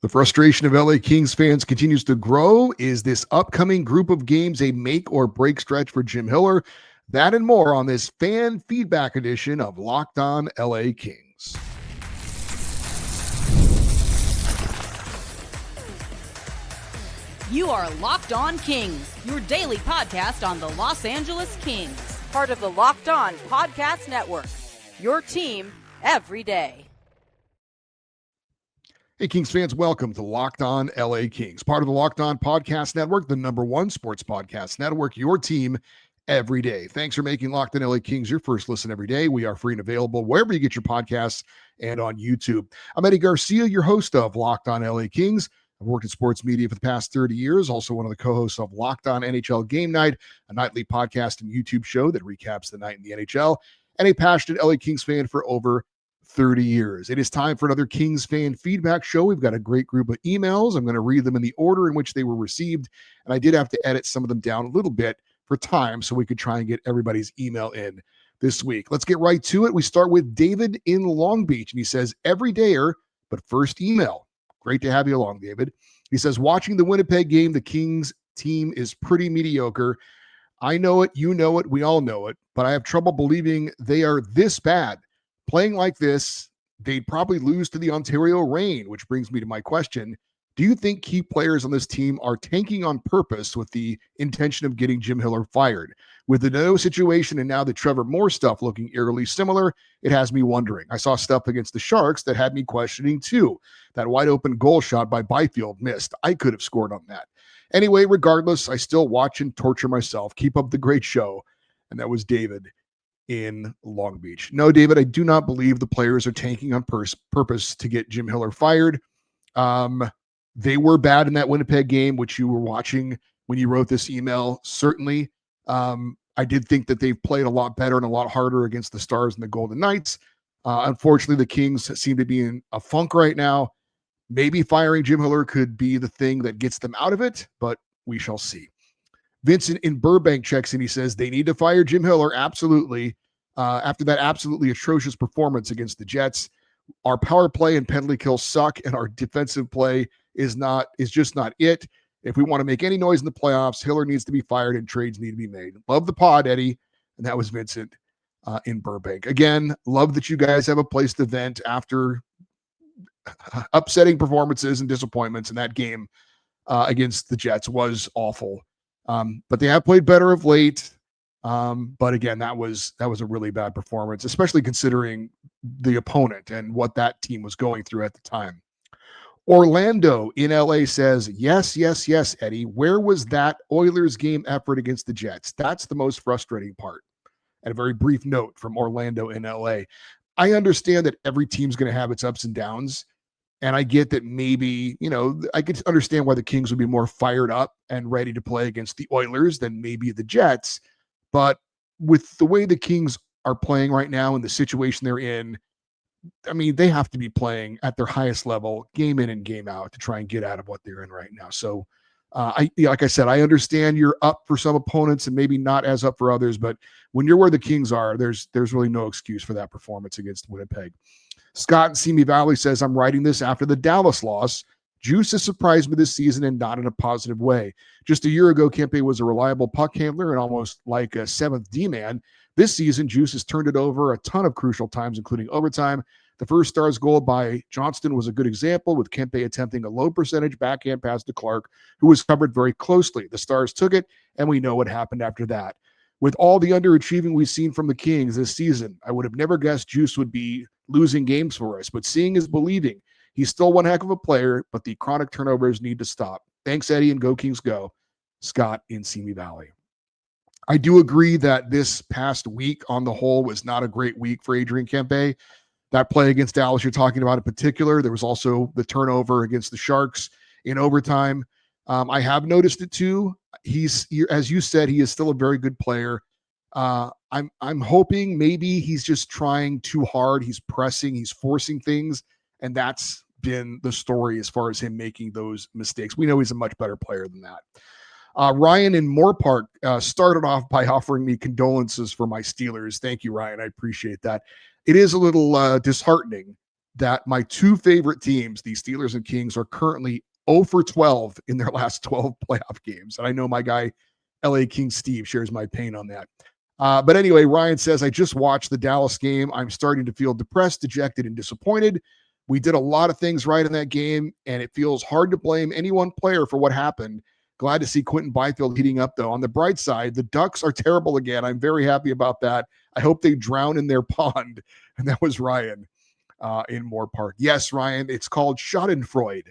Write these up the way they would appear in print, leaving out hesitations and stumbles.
The frustration of LA Kings fans continues to grow. Is this upcoming group of games a make or break stretch for Jim Hiller? That and more on this fan feedback edition of Locked On LA Kings. You are Locked On Kings, your daily podcast on the Los Angeles Kings. Part of the Locked On Podcast Network, your team every day. Hey, Kings fans, welcome to Locked On LA Kings, part of the Locked On Podcast Network, the #1 sports podcast network, your team every day. Thanks for making Locked On LA Kings your first listen every day. We are free and available wherever you get your podcasts and on YouTube. I'm Eddie Garcia, your host of Locked On LA Kings. I've worked in sports media for the past 30 years, also one of the co-hosts of Locked On NHL Game Night, a nightly podcast and YouTube show that recaps the night in the NHL, and a passionate LA Kings fan for over 30 years. It is time for another Kings fan feedback show. We've got a great group of emails. I'm going to read them in the order in which they were received, and I did have to edit some of them down a little bit for time so we could try and get everybody's email in this week. Let's get right to it. We start with David in Long Beach, and he says, everydayer, but first email. Great to have you along, David. He says, watching the Winnipeg game, the Kings team is pretty mediocre. I know it, you know it, we all know it, but I have trouble believing they are this bad. Playing like this, they'd probably lose to the Ontario Reign, which brings me to my question. Do you think key players on this team are tanking on purpose with the intention of getting Jim Hiller fired? With the no situation and now the Trevor Moore stuff looking eerily similar, it has me wondering. I saw stuff against the Sharks that had me questioning too. That wide open goal shot by Byfield missed. I could have scored on that. Anyway, regardless, I still watch and torture myself. Keep up the great show. And that was David in Long Beach. No, David, I do not believe the players are tanking on purpose to get Jim Hiller fired. They were bad in that Winnipeg game, which you were watching when you wrote this email. Certainly, I did think that they've played a lot better and a lot harder against the Stars and the Golden Knights. Unfortunately, the Kings seem to be in a funk right now. Maybe firing Jim Hiller could be the thing that gets them out of it, but we shall see. Vincent in Burbank checks in. He says they need to fire Jim Hiller. Absolutely. After that absolutely atrocious performance against the Jets, our power play and penalty kills suck, and our defensive play is just not it. If we want to make any noise in the playoffs, Hiller needs to be fired and trades need to be made. Love the pod, Eddie. And that was Vincent in Burbank. Again, love that you guys have a place to vent after upsetting performances and disappointments, in that game against the Jets was awful. But they have played better of late. But again, that was a really bad performance, especially considering the opponent and what that team was going through at the time. Orlando in LA says, yes, Eddie. Where was that Oilers game effort against the Jets? That's the most frustrating part. And a very brief note from Orlando in LA. I understand that every team's going to have its ups and downs. And I get that maybe, I could understand why the Kings would be more fired up and ready to play against the Oilers than maybe the Jets. But with the way the Kings are playing right now and the situation they're in, I mean, they have to be playing at their highest level, game in and game out, to try and get out of what they're in right now. So, like I said, I understand you're up for some opponents and maybe not as up for others. But when you're where the Kings are, there's really no excuse for that performance against Winnipeg. Scott in Simi Valley says, I'm writing this after the Dallas loss. Juice has surprised me this season and not in a positive way. Just a year ago, Kempe was a reliable puck handler and almost like a seventh D-man. This season, Juice has turned it over a ton of crucial times, including overtime. The first Stars goal by Johnston was a good example, with Kempe attempting a low percentage backhand pass to Clark, who was covered very closely. The Stars took it, and we know what happened after that. With all the underachieving we've seen from the Kings this season, I would have never guessed Juice would be losing games for us, but seeing is believing. He's still one heck of a player, but the chronic turnovers need to stop. Thanks, Eddie, and go Kings go. Scott in Simi Valley. I do agree that this past week on the whole was not a great week for Adrian Kempe. That play against Dallas you're talking about in particular, there was also the turnover against the Sharks in overtime. I have noticed it too. He's, as you said, he is still a very good player. I'm hoping maybe he's just trying too hard. He's pressing, he's forcing things, and that's been the story as far as him making those mistakes. We know he's a much better player than that. Ryan in Moore Park started off by offering me condolences for my Steelers. Thank you, Ryan. I appreciate that. It is a little disheartening that my two favorite teams, the Steelers and Kings, are currently 0 for 12 in their last 12 playoff games. And I know my guy, LA King Steve, shares my pain on that. But anyway, Ryan says, I just watched the Dallas game. I'm starting to feel depressed, dejected, and disappointed. We did a lot of things right in that game, and it feels hard to blame any one player for what happened. Glad to see Quentin Byfield heating up, though. On the bright side, the Ducks are terrible again. I'm very happy about that. I hope they drown in their pond. And that was Ryan in Moore Park. Yes, Ryan, it's called Schadenfreude.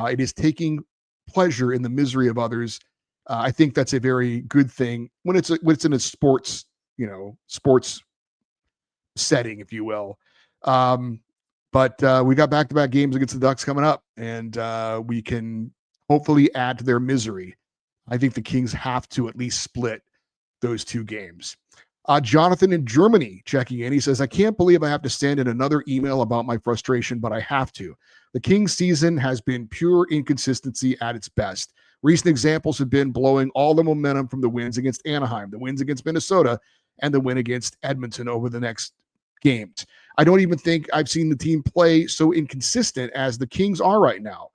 It is taking pleasure in the misery of others. I think that's a very good thing when it's in a sports, sports setting, if you will. But we got back-to-back games against the Ducks coming up, and we can hopefully add to their misery. I think the Kings have to at least split those two games. Jonathan in Germany checking in. He says, I can't believe I have to send in another email about my frustration, but I have to. The Kings season has been pure inconsistency at its best. Recent examples have been blowing all the momentum from the wins against Anaheim, the wins against Minnesota, and the win against Edmonton over the next games. I don't even think I've seen the team play so inconsistent as the Kings are right now.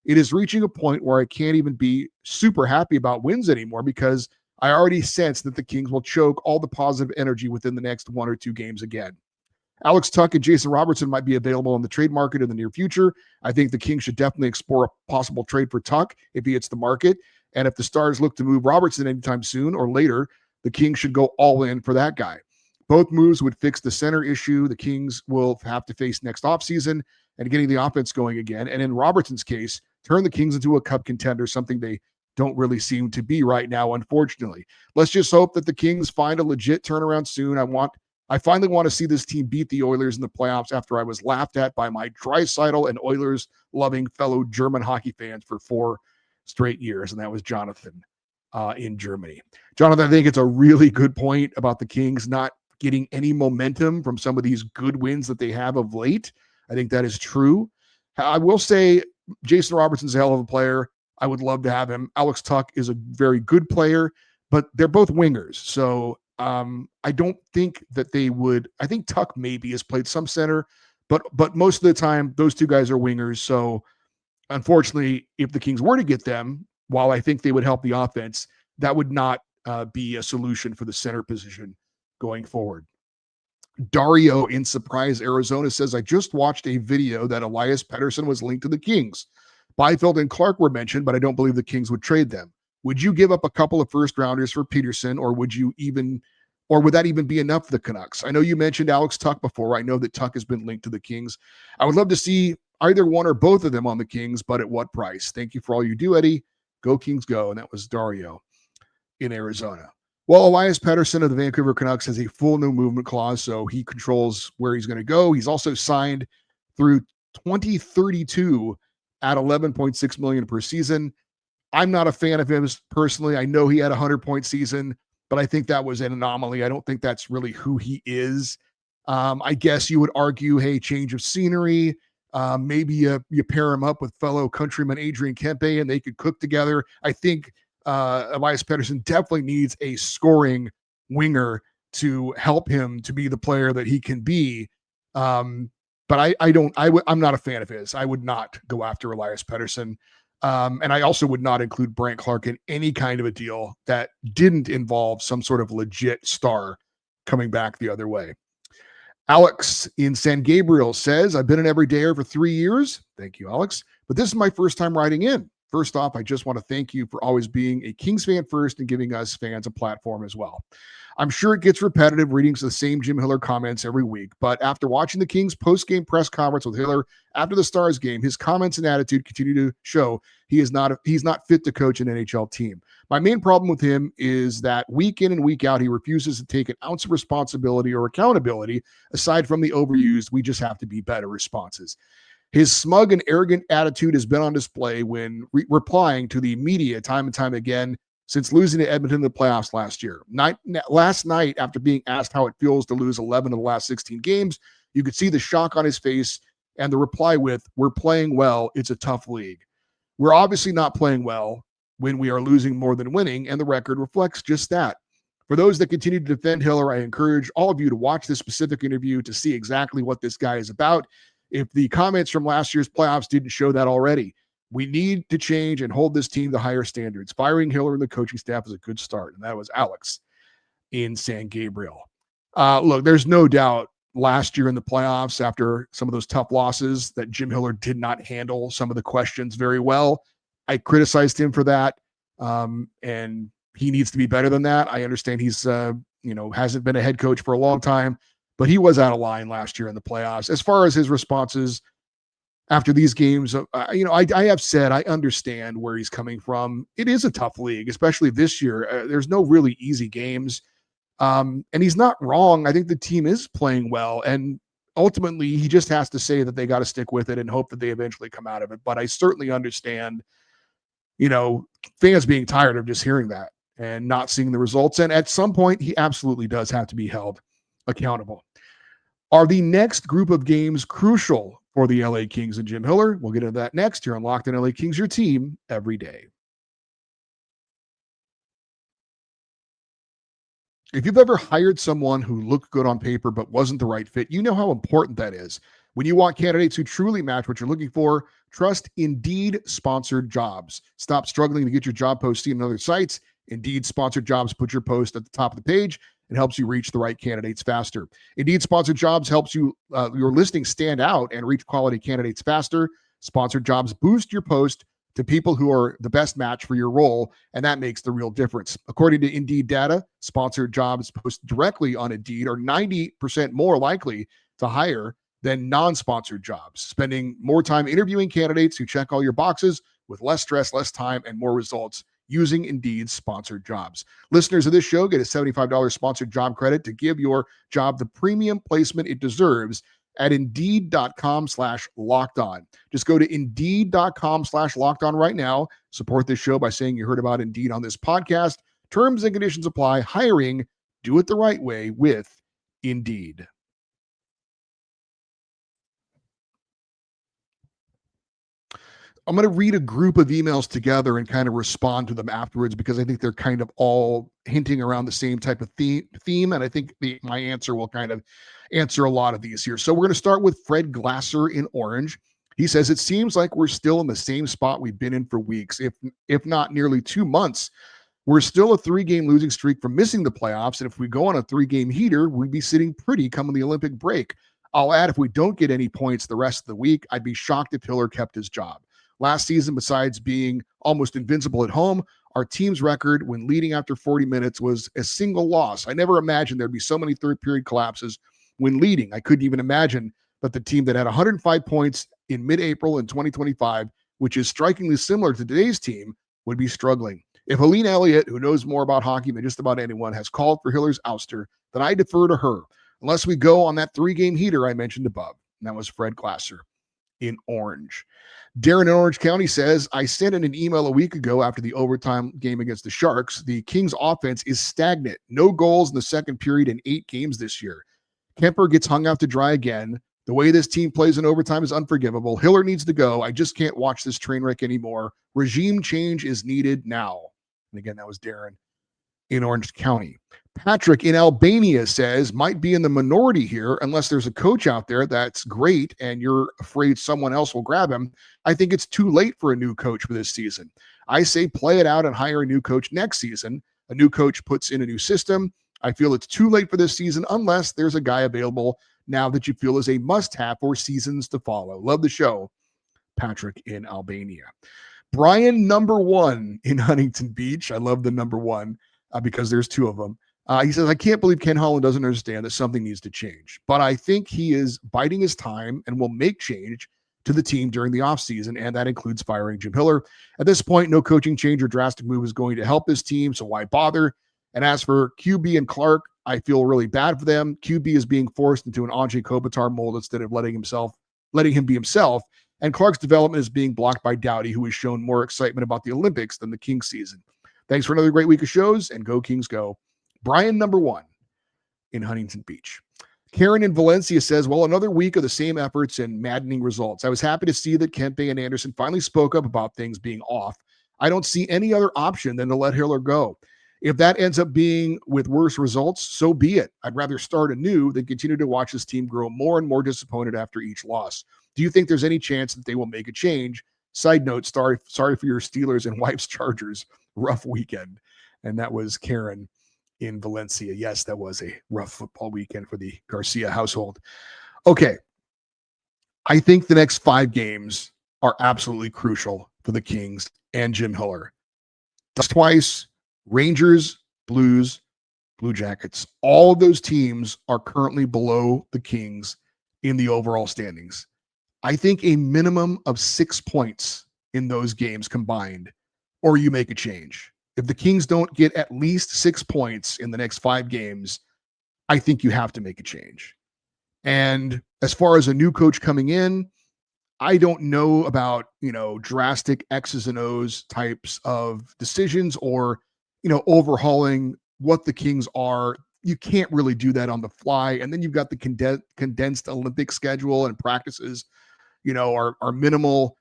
It is reaching a point where I can't even be super happy about wins anymore because I already sense that the Kings will choke all the positive energy within the next one or two games again. Alex Tuck and Jason Robertson might be available on the trade market in the near future. I think the Kings should definitely explore a possible trade for Tuck if he hits the market. And if the Stars look to move Robertson anytime soon or later, the Kings should go all in for that guy. Both moves would fix the center issue the Kings will have to face next offseason and getting the offense going again. And in Robertson's case, turn the Kings into a cup contender, something they don't really seem to be right now, unfortunately. Let's just hope that the Kings find a legit turnaround soon. I finally want to see this team beat the Oilers in the playoffs after I was laughed at by my Draisaitl and Oilers-loving fellow German hockey fans for 4 straight years, and that was Jonathan in Germany. Jonathan, I think it's a really good point about the Kings not getting any momentum from some of these good wins that they have of late. I think that is true. I will say Jason Robertson's a hell of a player. I would love to have him. Alex Tuck is a very good player, but they're both wingers. So I don't think that they would. I think Tuck maybe has played some center, but most of the time those two guys are wingers. So unfortunately, if the Kings were to get them, while I think they would help the offense, that would not be a solution for the center position going forward. Dario in Surprise, Arizona says, I just watched a video that Elias Pettersson was linked to the Kings. Byfield and Clark were mentioned, but I don't believe the Kings would trade them. Would you give up a couple of first rounders for Peterson, or would that even be enough for the Canucks? I know you mentioned Alex Tuck before. I know that Tuck has been linked to the Kings. I would love to see either one or both of them on the Kings, but at what price? Thank you for all you do, Eddie. Go Kings, go. And that was Dario in Arizona. Well, Elias Pettersson of the Vancouver Canucks has a full no movement clause, so he controls where he's going to go. He's also signed through 2032 at $11.6 million per season. I'm not a fan of his personally. I know he had a 100-point season, but I think that was an anomaly. I don't think that's really who he is. I guess you would argue, hey, change of scenery. Maybe you pair him up with fellow countryman Adrian Kempe and they could cook together. I think Elias Pettersson definitely needs a scoring winger to help him to be the player that he can be. But I'm not a fan of his. I would not go after Elias Pettersson. And I also would not include Brandt Clark in any kind of a deal that didn't involve some sort of legit star coming back the other way. Alex in San Gabriel says, I've been an everydayer for 3 years. Thank you, Alex. But this is my first time writing in. First off, I just want to thank you for always being a Kings fan first and giving us fans a platform as well. I'm sure it gets repetitive reading the same Jim Hiller comments every week, but after watching the Kings post-game press conference with Hiller after the Stars game, his comments and attitude continue to show he's not fit to coach an NHL team. My main problem with him is that week in and week out, he refuses to take an ounce of responsibility or accountability aside from the overused, we just have to be better responses. His smug and arrogant attitude has been on display when replying to the media time and time again since losing to Edmonton in the playoffs last year. Last night, after being asked how it feels to lose 11 of the last 16 games, you could see the shock on his face and the reply with, we're playing well, it's a tough league. We're obviously not playing well when we are losing more than winning, and the record reflects just that. For those that continue to defend Hiller, I encourage all of you to watch this specific interview to see exactly what this guy is about. If the comments from last year's playoffs didn't show that already, we need to change and hold this team to higher standards. Firing Hiller and the coaching staff is a good start. And that was Alex in San Gabriel. Look, there's no doubt last year in the playoffs, after some of those tough losses, that Jim Hiller did not handle some of the questions very well. I criticized him for that. And he needs to be better than that. I understand he's, hasn't been a head coach for a long time, but he was out of line last year in the playoffs. As far as his responses after these games, I have said I understand where he's coming from. It is a tough league, especially this year. There's no really easy games. And he's not wrong. I think the team is playing well. And ultimately, he just has to say that they got to stick with it and hope that they eventually come out of it. But I certainly understand, fans being tired of just hearing that and not seeing the results. And at some point, he absolutely does have to be held accountable. Are the next group of games crucial for the LA Kings and Jim Hiller? We'll get into that next here on Locked On LA Kings, your team every day. If you've ever hired someone who looked good on paper but wasn't the right fit, you know how important that is. When you want candidates who truly match what you're looking for, trust Indeed sponsored jobs. Stop struggling to get your job post seen on other sites. Indeed sponsored jobs put your post at the top of the page and helps you reach the right candidates faster. Indeed sponsored jobs helps you your listing stand out and reach quality candidates faster. Sponsored jobs boost your post to people who are the best match for your role, and that makes the real difference. According to Indeed data, sponsored jobs posted directly on Indeed are 90% more likely to hire than non-sponsored jobs, spending more time interviewing candidates who check all your boxes with less stress, less time, and more results using Indeed's sponsored jobs. Listeners of this show get a $75 sponsored job credit to give your job the premium placement it deserves at Indeed.com/lockedon. Just go to Indeed.com/lockedon right now. Support this show by saying you heard about Indeed on this podcast. Terms and conditions apply. Hiring, do it the right way with Indeed. I'm going to read a group of emails together and kind of respond to them afterwards because I think they're kind of all hinting around the same type of theme. And I think my answer will kind of answer a lot of these here. So we're going to start with Fred Glasser in Orange. He says, it seems like we're still in the same spot we've been in for weeks, if not nearly 2 months. We're still a 3-game losing streak from missing the playoffs. And if we go on a 3-game heater, we'd be sitting pretty come the Olympic break. I'll add, if we don't get any points the rest of the week, I'd be shocked if Hiller kept his job. Last season, besides being almost invincible at home, our team's record when leading after 40 minutes was a single loss. I never imagined there'd be so many third-period collapses when leading. I couldn't even imagine that the team that had 105 points in mid-April in 2025, which is strikingly similar to today's team, would be struggling. If Helene Elliott, who knows more about hockey than just about anyone, has called for Hiller's ouster, then I defer to her, unless we go on that 3-game heater I mentioned above. And that was Fred Glasser in Orange. Darren in Orange County says, I sent in an email a week ago after the overtime game against the Sharks. The Kings offense is stagnant. No goals in the second period in 8 games this year. Kemper gets hung out to dry again. The way this team plays in overtime is unforgivable. Hiller needs to go. I just can't watch this train wreck anymore. Regime change is needed now. And again, that was Darren in Orange County. Patrick in Albania says, might be in the minority here unless there's a coach out there that's great and you're afraid someone else will grab him. I think it's too late for a new coach for this season. I say play it out and hire a new coach next season. A new coach puts in a new system. I feel it's too late for this season unless there's a guy available now that you feel is a must-have for seasons to follow. Love the show, Patrick in Albania. Brian number 1 in Huntington Beach. I love the number 1 because there's 2 of them. He says, I can't believe Ken Holland doesn't understand that something needs to change, but I think he is biding his time and will make change to the team during the offseason, and that includes firing Jim Hiller. At this point, no coaching change or drastic move is going to help this team, so why bother? And as for QB and Clark, I feel really bad for them. QB is being forced into an Anze Kopitar mold instead of letting him be himself, and Clark's development is being blocked by Doughty, who has shown more excitement about the Olympics than the Kings season. Thanks for another great week of shows, and go Kings go. Brian number 1 in Huntington Beach. Karen in Valencia says, well, another week of the same efforts and maddening results. I was happy to see that Kempe and Anderson finally spoke up about things being off. I don't see any other option than to let Hiller go. If that ends up being with worse results, so be it. I'd rather start anew than continue to watch this team grow more and more disappointed after each loss. Do you think there's any chance that they will make a change? Side note, sorry for your Steelers and wife's Chargers. Rough weekend. And that was Karen in Valencia. Yes, that was a rough football weekend for the Garcia household. Okay. I think the next 5 games are absolutely crucial for the Kings and Jim Hiller. Twice, Rangers, Blues, Blue Jackets. All of those teams are currently below the Kings in the overall standings. I think a minimum of 6 points in those games combined, or you make a change. If the Kings don't get at least 6 points in the next 5 games, I think you have to make a change. And as far as a new coach coming in, I don't know about, drastic X's and O's types of decisions or, overhauling what the Kings are. You can't really do that on the fly. And then you've got the condensed Olympic schedule, and practices, are minimal.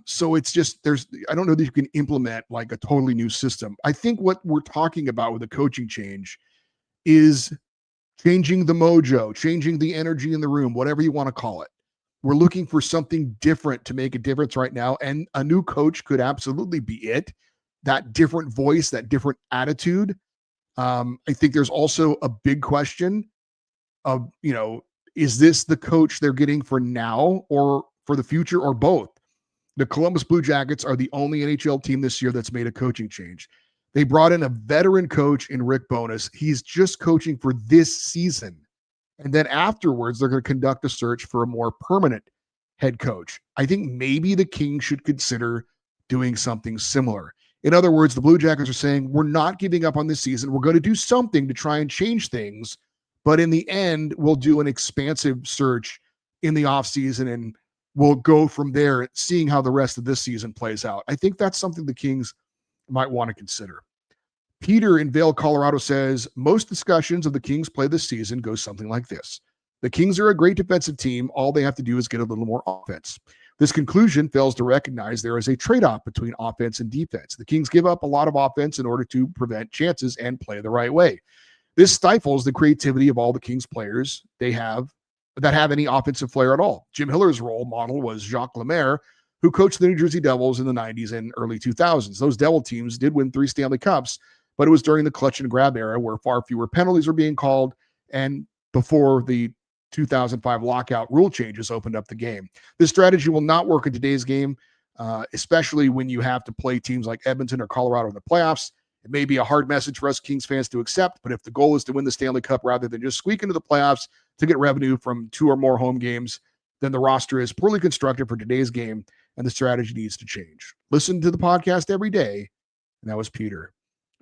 So it's just, I don't know that you can implement like a totally new system. I think what we're talking about with a coaching change is changing the mojo, changing the energy in the room, whatever you want to call it. We're looking for something different to make a difference right now. And a new coach could absolutely be it. That different voice, that different attitude. I think there's also a big question of, is this the coach they're getting for now or for the future, or both? The Columbus Blue Jackets are the only NHL team this year that's made a coaching change. They brought in a veteran coach in Rick Bowness. He's just coaching for this season. And then afterwards, they're going to conduct a search for a more permanent head coach. I think maybe the Kings should consider doing something similar. In other words, the Blue Jackets are saying, we're not giving up on this season. We're going to do something to try and change things. But in the end, we'll do an expansive search in the offseason, and we'll go from there, seeing how the rest of this season plays out. I think that's something the Kings might want to consider. Peter in Vail, Colorado says, most discussions of the Kings play this season go something like this. The Kings are a great defensive team. All they have to do is get a little more offense. This conclusion fails to recognize there is a trade-off between offense and defense. The Kings give up a lot of offense in order to prevent chances and play the right way. This stifles the creativity of all the Kings players that have any offensive flair at all. Jim Hiller's role model was Jacques Lemaire, who coached the New Jersey Devils in the 90s and early 2000s. Those Devil teams did win 3 Stanley Cups, but it was during the clutch and grab era where far fewer penalties were being called, and before the 2005 lockout rule changes opened up the game. This strategy will not work in today's game, especially when you have to play teams like Edmonton or Colorado in the playoffs. It may be a hard message for us Kings fans to accept, but if the goal is to win the Stanley Cup rather than just squeak into the playoffs to get revenue from 2 or more home games, then the roster is poorly constructed for today's game, and the strategy needs to change. Listen to the podcast every day. And that was Peter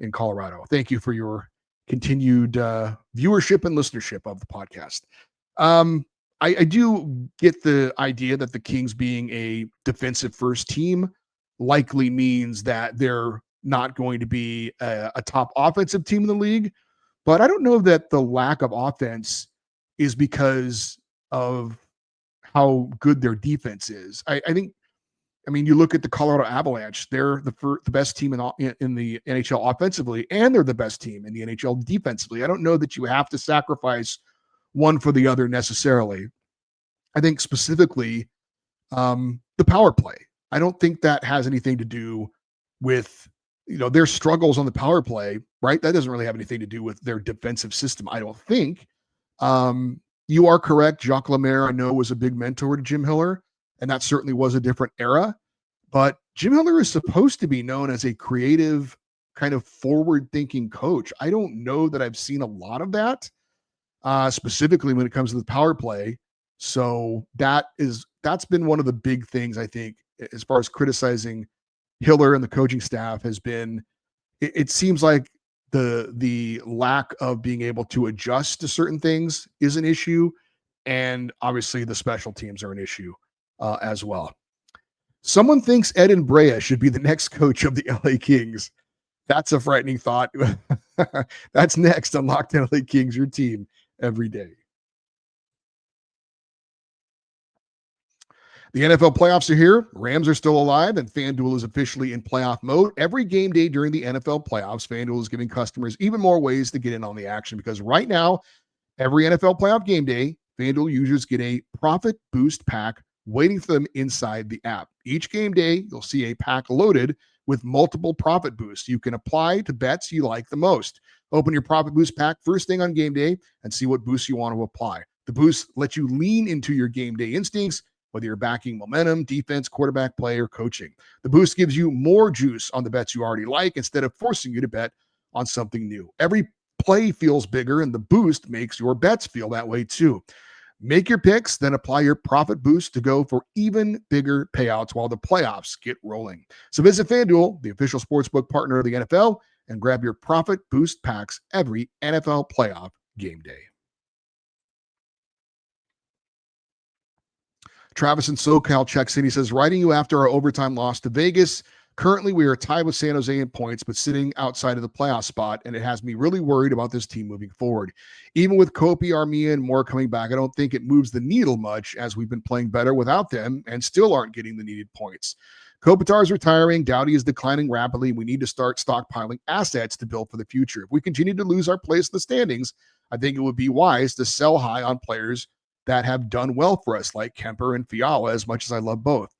in Colorado. Thank you for your continued viewership and listenership of the podcast. I do get the idea that the Kings being a defensive first team likely means that they're not going to be a top offensive team in the league, but I don't know that the lack of offense is because of how good their defense is. I mean, you look at the Colorado Avalanche; they're the best team in the NHL offensively, and they're the best team in the NHL defensively. I don't know that you have to sacrifice one for the other necessarily. I think specifically the power play. I don't think that has anything to do with their struggles on the power play, right? That doesn't really have anything to do with their defensive system, I don't think. You are correct. Jacques Lemaire, I know, was a big mentor to Jim Hiller, and that certainly was a different era. But Jim Hiller is supposed to be known as a creative, kind of forward-thinking coach. I don't know that I've seen a lot of that, specifically when it comes to the power play. So that's been one of the big things, I think, as far as criticizing Hiller and the coaching staff has been, it seems like the lack of being able to adjust to certain things is an issue. And obviously the special teams are an issue as well. Someone thinks Ed and Brea should be the next coach of the LA Kings. That's a frightening thought. That's next on Locked On LA Kings, your team every day. The NFL playoffs are here. Rams are still alive, and FanDuel is officially in playoff mode. Every game day during the NFL playoffs, FanDuel is giving customers even more ways to get in on the action, because right now, every NFL playoff game day, FanDuel users get a profit boost pack waiting for them inside the app. Each game day, you'll see a pack loaded with multiple profit boosts you can apply to bets you like the most. Open your profit boost pack first thing on game day and see what boosts you want to apply. The boosts let you lean into your game day instincts, whether you're backing momentum, defense, quarterback play, or coaching. The boost gives you more juice on the bets you already like instead of forcing you to bet on something new. Every play feels bigger, and the boost makes your bets feel that way too. Make your picks, then apply your profit boost to go for even bigger payouts while the playoffs get rolling. So visit FanDuel, the official sportsbook partner of the NFL, and grab your profit boost packs every NFL playoff game day. Travis in SoCal checks in. He says, writing you after our overtime loss to Vegas. Currently, we are tied with San Jose in points, but sitting outside of the playoff spot, and it has me really worried about this team moving forward. Even with Kopi, Armia, and more coming back, I don't think it moves the needle much, as we've been playing better without them and still aren't getting the needed points. Kopitar is retiring. Doughty is declining rapidly. We need to start stockpiling assets to build for the future. If we continue to lose our place in the standings, I think it would be wise to sell high on players that have done well for us, like Kemper and Fiala, as much as I love both.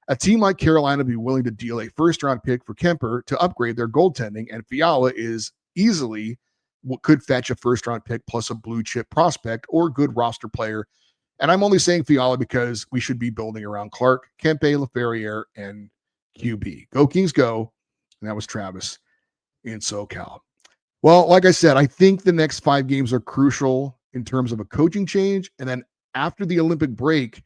A team like Carolina would be willing to deal a first-round pick for Kemper to upgrade their goaltending, and Fiala is easily what could fetch a first-round pick plus a blue-chip prospect or good roster player. And I'm only saying Fiala because we should be building around Clark, Kempe, LaFerriere, and QB. Go Kings, go. And that was Travis in SoCal. Well, like I said, I think the next 5 games are crucial in terms of a coaching change, and then after the Olympic break,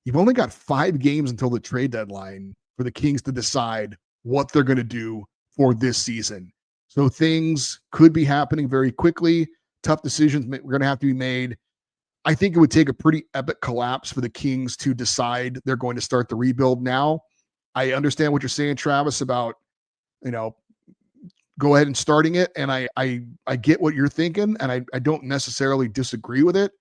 you've only got 5 games until the trade deadline for the Kings to decide what they're going to do for this season. So things could be happening very quickly. Tough decisions we're going to have to be made. I think it would take a pretty epic collapse for the Kings to decide they're going to start the rebuild now. I understand what you're saying, Travis, about, go ahead and starting it. And I get what you're thinking, and I don't necessarily disagree with it.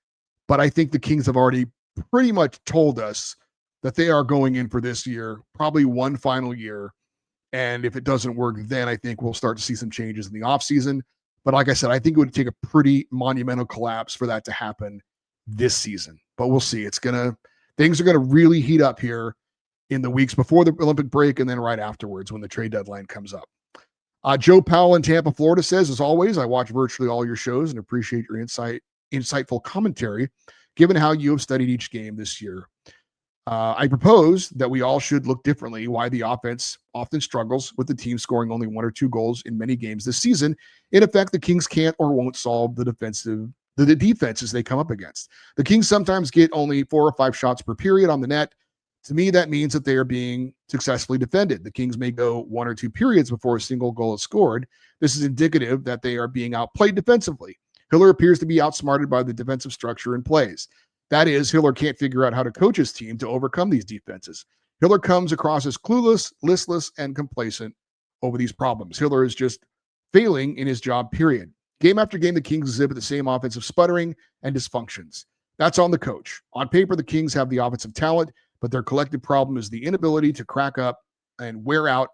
But I think the Kings have already pretty much told us that they are going in for this year, probably one final year. And if it doesn't work, then I think we'll start to see some changes in the offseason. But like I said, I think it would take a pretty monumental collapse for that to happen this season. But we'll see. Things are going to really heat up here in the weeks before the Olympic break and then right afterwards when the trade deadline comes up. Joe Powell in Tampa, Florida says, as always, I watch virtually all your shows and appreciate your insightful commentary, given how you have studied each game this year. I propose that we all should look differently why the offense often struggles with the team scoring only 1 or 2 goals in many games this season. In effect, the Kings can't or won't solve the defenses they come up against. The Kings sometimes get only 4 or 5 shots per period on the net. To me, that means that they are being successfully defended. The Kings may go 1 or 2 periods before a single goal is scored. This is indicative that they are being outplayed defensively. Hiller appears to be outsmarted by the defensive structure and plays. That is, Hiller can't figure out how to coach his team to overcome these defenses. Hiller comes across as clueless, listless, and complacent over these problems. Hiller is just failing in his job, period. Game after game, the Kings exhibit the same offensive sputtering and dysfunctions. That's on the coach. On paper, the Kings have the offensive talent, but their collective problem is the inability to crack up and wear out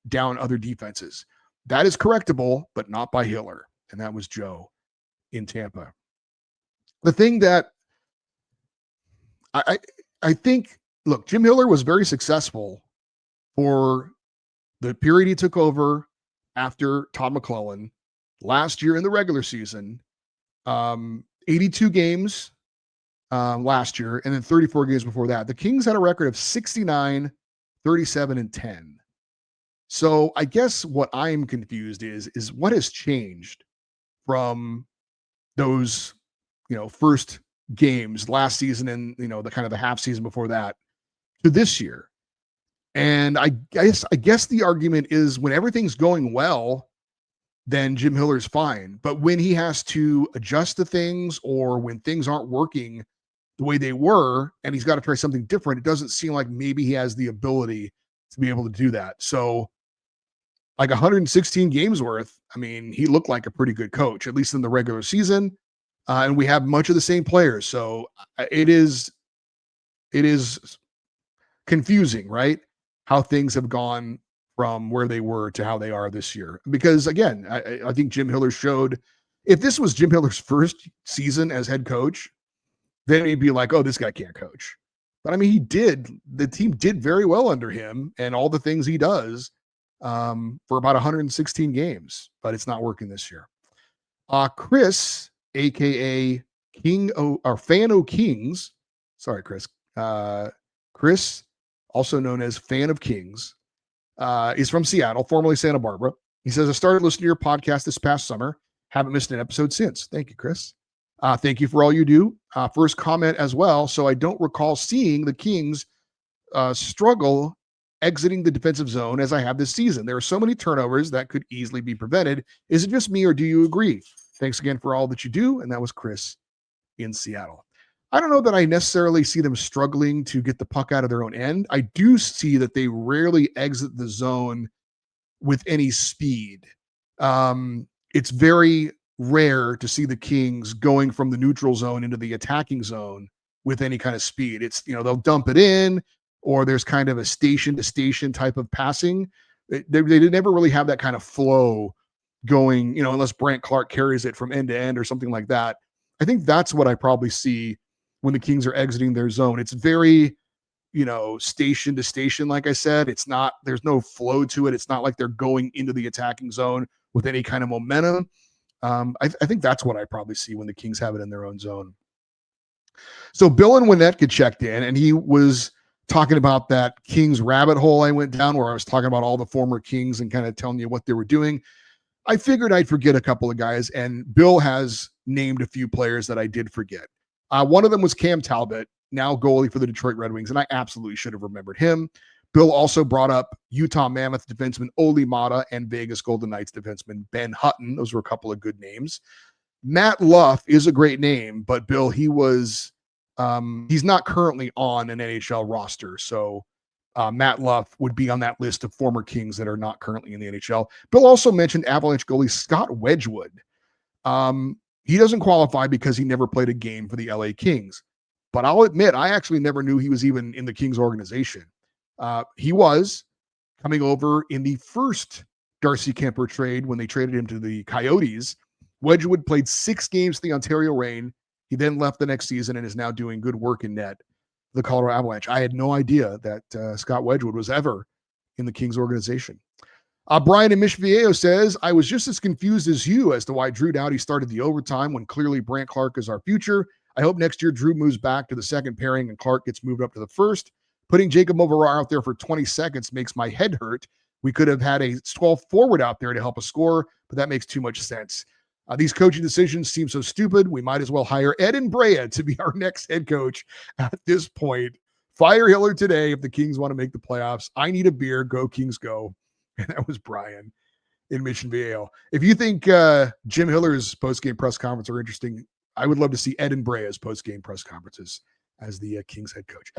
down other defenses. That is correctable, but not by Hiller. And that was Joe in Tampa. The thing that I think, look, Jim Hiller was very successful for the period he took over after Todd McClellan last year in the regular season. 82 games last year, and then 34 games before that. The Kings had a record of 69, 37, and 10. So I guess what I'm confused is what has changed from those, first games last season and, the kind of the half season before that to this year. And I guess the argument is when everything's going well, then Jim Hiller's fine. But when he has to adjust to things or when things aren't working the way they were and he's got to try something different, it doesn't seem like maybe he has the ability to be able to do that. So like 116 games worth, I mean, he looked like a pretty good coach, at least in the regular season. And we have much of the same players. So it is confusing, right? How things have gone from where they were to how they are this year. Because again, I think Jim Hiller showed, if this was Jim Hiller's first season as head coach, then he'd be like, oh, this guy can't coach. But I mean, the team did very well under him and all the things he does for about 116 games, but it's not working this year. Chris, aka King or Fan O Kings. Sorry, Chris. Chris, also known as Fan of Kings, is from Seattle, formerly Santa Barbara. He says, I started listening to your podcast this past summer. Haven't missed an episode since. Thank you, Chris. Thank you for all you do. First comment as well. So I don't recall seeing the Kings struggle exiting the defensive zone as I have this season. There are so many turnovers that could easily be prevented. Is it just me or do you agree? Thanks again for all that you do. And that was Chris in Seattle. I don't know that I necessarily see them struggling to get the puck out of their own end. I do see that they rarely exit the zone with any speed. It's very rare to see the Kings going from the neutral zone into the attacking zone with any kind of speed. It's, they'll dump it in, or there's kind of a station to station type of passing. They never really have that kind of flow going, unless Brant Clark carries it from end to end or something like that. I think that's what I probably see when the Kings are exiting their zone. It's very, station to station. Like I said, there's no flow to it. It's not like they're going into the attacking zone with any kind of momentum. I think that's what I probably see when the Kings have it in their own zone. So Bill and Winnetka checked in, and he was talking about that Kings rabbit hole I went down where I was talking about all the former Kings and kind of telling you what they were doing. I figured I'd forget a couple of guys, and Bill has named a few players that I did forget. One of them was Cam Talbot, now goalie for the Detroit Red Wings, and I absolutely should have remembered him. Bill also brought up Utah Mammoth defenseman Oli Mata and Vegas Golden Knights defenseman Ben Hutton. Those were a couple of good names. Matt Luff is a great name, but Bill, he's not currently on an NHL roster. So Matt Luff would be on that list of former Kings that are not currently in the NHL. Bill also mentioned Avalanche goalie Scott Wedgwood. He doesn't qualify because he never played a game for the LA Kings. But I'll admit, I actually never knew he was even in the Kings organization. He was coming over in the first Darcy Kemper trade when they traded him to the Coyotes. Wedgwood played 6 games for the Ontario Reign. He then left the next season and is now doing good work in net for the Colorado Avalanche. I had no idea that Scott Wedgwood was ever in the Kings organization. Brian in Michviejo says, I was just as confused as you as to why Drew Doughty started the overtime when clearly Brant Clark is our future. I hope next year Drew moves back to the second pairing and Clark gets moved up to the first. Putting Jacob Moverar out there for 20 seconds makes my head hurt. We could have had a 12 forward out there to help us score, but that makes too much sense. These coaching decisions seem so stupid. We might as well hire Ed and Brea to be our next head coach at this point. Fire Hiller today if the Kings want to make the playoffs. I need a beer. Go Kings go. And that was Brian in Mission Viejo. If you think Jim Hiller's post-game press conference are interesting, I would love to see Ed and Brea's post-game press conferences as the Kings head coach.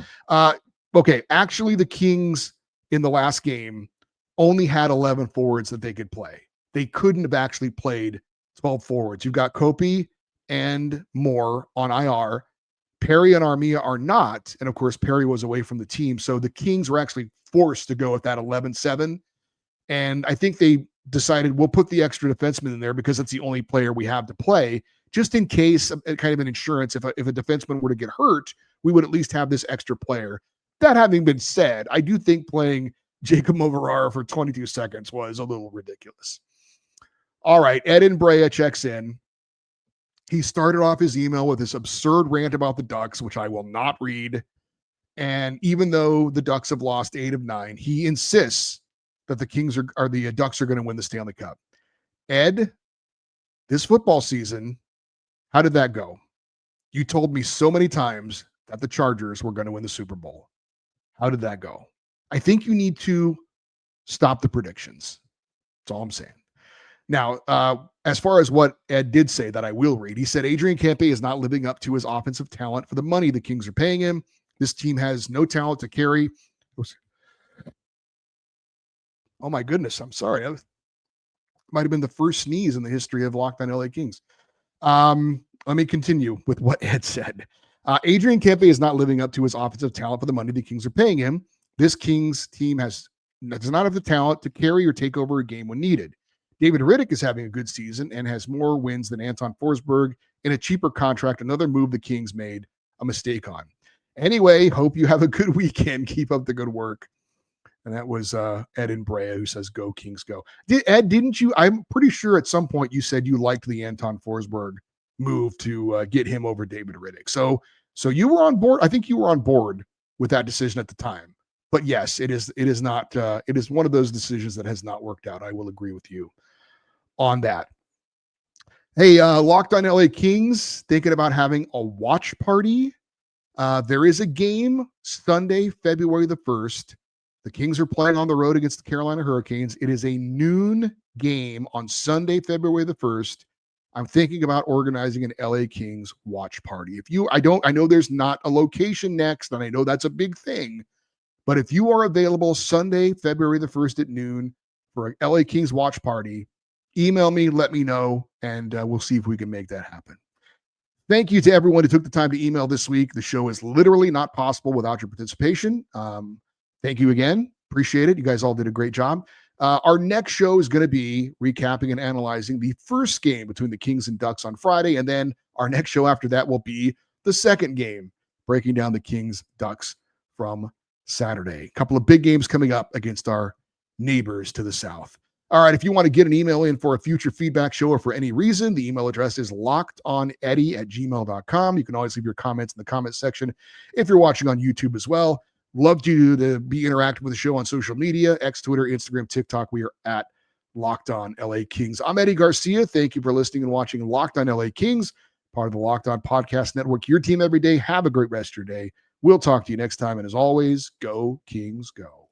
Okay, actually the Kings in the last game only had 11 forwards that they could play. They couldn't have actually played 12 forwards. You've got Kopi and Moore on IR. Perry and Armia are not. And of course, Perry was away from the team. So the Kings were actually forced to go with that 11-7. And I think they decided we'll put the extra defenseman in there because it's the only player we have to play, just in case, kind of an insurance. If a defenseman were to get hurt, we would at least have this extra player. That having been said, I do think playing Jacob Moverar for 22 seconds was a little ridiculous. All right, Ed and Brea checks in. He started off his email with this absurd rant about the Ducks, which I will not read. And even though the Ducks have lost 8 of 9, he insists that the Kings are the Ducks are going to win the Stanley Cup. Ed, this football season, how did that go? You told me so many times that the Chargers were going to win the Super Bowl. How did that go? I think you need to stop the predictions. That's all I'm saying. Now, as far as what Ed did say that I will read, he said Adrian Kempe is not living up to his offensive talent for the money the Kings are paying him. This team has no talent to carry. Oh my goodness, I'm sorry. That might have been the first sneeze in the history of Locked On LA Kings. Let me continue with what Ed said. Adrian Kempe is not living up to his offensive talent for the money the Kings are paying him. This Kings team does not have the talent to carry or take over a game when needed. David Riddick is having a good season and has more wins than Anton Forsberg in a cheaper contract, another move the Kings made a mistake on. Anyway, hope you have a good weekend. Keep up the good work. And that was Ed and Brea who says, "Go Kings, go." Ed, didn't you? I'm pretty sure at some point you said you liked the Anton Forsberg move to get him over David Riddick. So you were on board. I think you were on board with that decision at the time. But yes, it is not. It is one of those decisions that has not worked out. I will agree with you on that. Hey, Locked on LA Kings, thinking about having a watch party. There is a game Sunday, February the 1st. The Kings are playing on the road against the Carolina Hurricanes. It is a noon game on Sunday, February the 1st. I'm thinking about organizing an LA Kings watch party. I know there's not a location next, and I know that's a big thing, but if you are available Sunday, February the 1st at noon for an LA Kings watch party, email me, let me know, and we'll see if we can make that happen. Thank you to everyone who took the time to email this week. The show is literally not possible without your participation. Thank you again. Appreciate it. You guys all did a great job. Our next show is going to be recapping and analyzing the first game between the Kings and Ducks on Friday. And then our next show after that will be the second game, breaking down the Kings Ducks from Saturday. A couple of big games coming up against our neighbors to the south. All right, if you want to get an email in for a future feedback show or for any reason, the email address is lockedoneddie@gmail.com. You can always leave your comments in the comment section if you're watching on YouTube as well. Love to be interactive with the show on social media, X, Twitter, Instagram, TikTok. We are at Locked On LA Kings. I'm Eddie Garcia. Thank you for listening and watching Locked On LA Kings, part of the Locked On Podcast Network. Your team every day. Have a great rest of your day. We'll talk to you next time. And as always, go Kings, go.